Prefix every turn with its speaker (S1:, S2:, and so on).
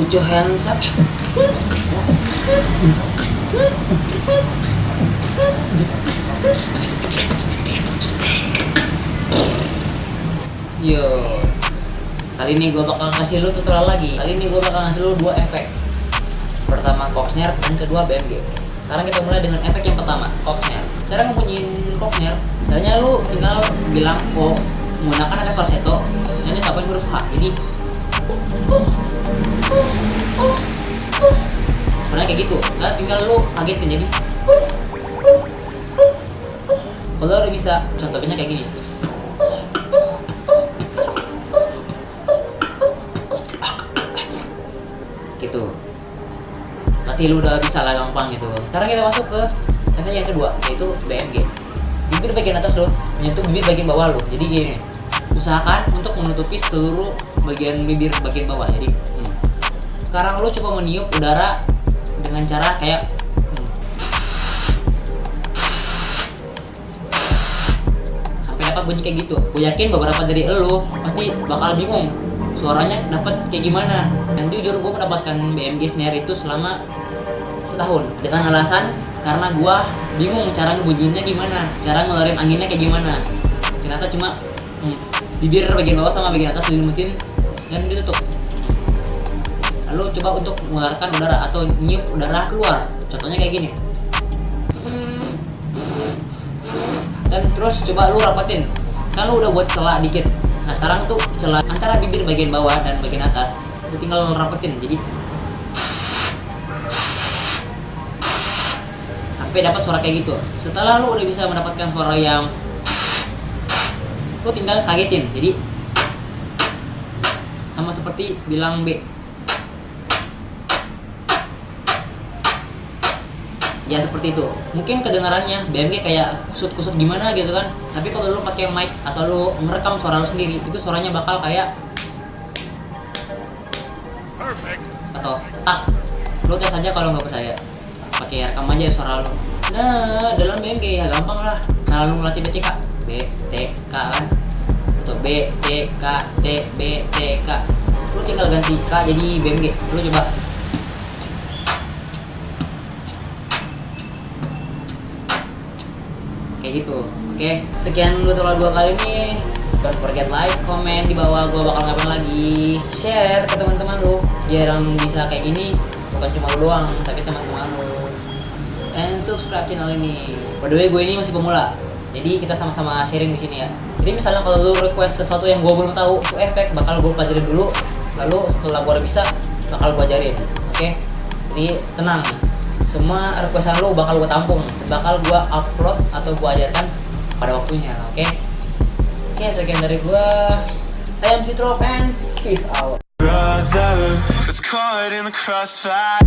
S1: Put your hands up. Yo, kali ini gue bakal kasih lu tutorial lagi. Kali ini gue bakal ngasih lu 2 efek. Pertama cock snare dan kedua BMG. Sekarang kita mulai dengan efek yang pertama, cock snare. Cara ngebunyiin cock snare, caranya lu tinggal bilang menggunakan efek falsetto dan ditambah huruf H. Jadi sebenarnya kayak gitu. Nah, tinggal lu kagetin jadi. Kalau udah bisa, contohnya kayak gini. Gitu. Berarti lu udah bisa lah gampang gitu. Sekarang kita masuk ke efek yang kedua, yaitu BMG. Bibir bagian atas lu menyentuh bibir bagian bawah lu. Jadi gini, usahakan untuk menutupi seluruh bagian bibir bagian bawah. Jadi sekarang lu coba meniup udara dengan cara kayak sampai dapat bunyi kayak gitu. Gue yakin beberapa dari lu pasti bakal bingung suaranya dapat kayak gimana. Dan jujur gue mendapatkan BMG snare itu selama setahun dengan alasan karena gue bingung cara ngebunyiinnya gimana, cara ngeluarin anginnya kayak gimana. Ternyata cuma bibir bagian bawah sama bagian atas dari mesin dan ditutup. Lalu coba untuk mengeluarkan udara atau niup udara keluar. Contohnya kayak gini. Dan terus coba lu rapetin. Kan lu udah buat celah dikit. Nah sekarang tuh celah antara bibir bagian bawah dan bagian atas lu tinggal rapetin. Jadi sampai dapat suara kayak gitu. Setelah lu udah bisa mendapatkan suara yang lu tinggal kagetin. Jadi sama seperti bilang B. Ya seperti itu. Mungkin kedengarannya BMG kayak kusut-kusut gimana gitu kan. Tapi kalau lu pakai mic atau lu ngerekam suara lu sendiri, itu suaranya bakal kayak perfect. Atau tak. Lu tes aja kalau nggak percaya. Pakai rekam aja suara lu. Nah, dalam BMG ya gampang lah. Cara lu ngelatih BTK, B T K kan. Atau B T K T B T K. Lu tinggal ganti K jadi BMG. Lu coba. Kayak gitu. Oke, sekian tutorial gua kali ini. Don't forget like, comment di bawah. Gua bakal ngapain lagi, share ke teman-teman lu biar yang bisa kayak gini bukan cuma lu doang tapi teman-teman lu. And subscribe channel ini. By the way, gue ini masih pemula, jadi kita sama-sama sharing di sini ya. Jadi misalnya kalau lu request sesuatu yang gue belum tahu itu efek, bakal gue pelajarin dulu. Lalu setelah gue udah bisa, bakal gue ajarin. Oke? Jadi tenang. Semua requestan lu bakal gue tampung, bakal gue upload atau gue ajarkan pada waktunya. Oke? Oke, sekian dari gue. I am Citrop and peace out. Brother, it's caught in the crossfire.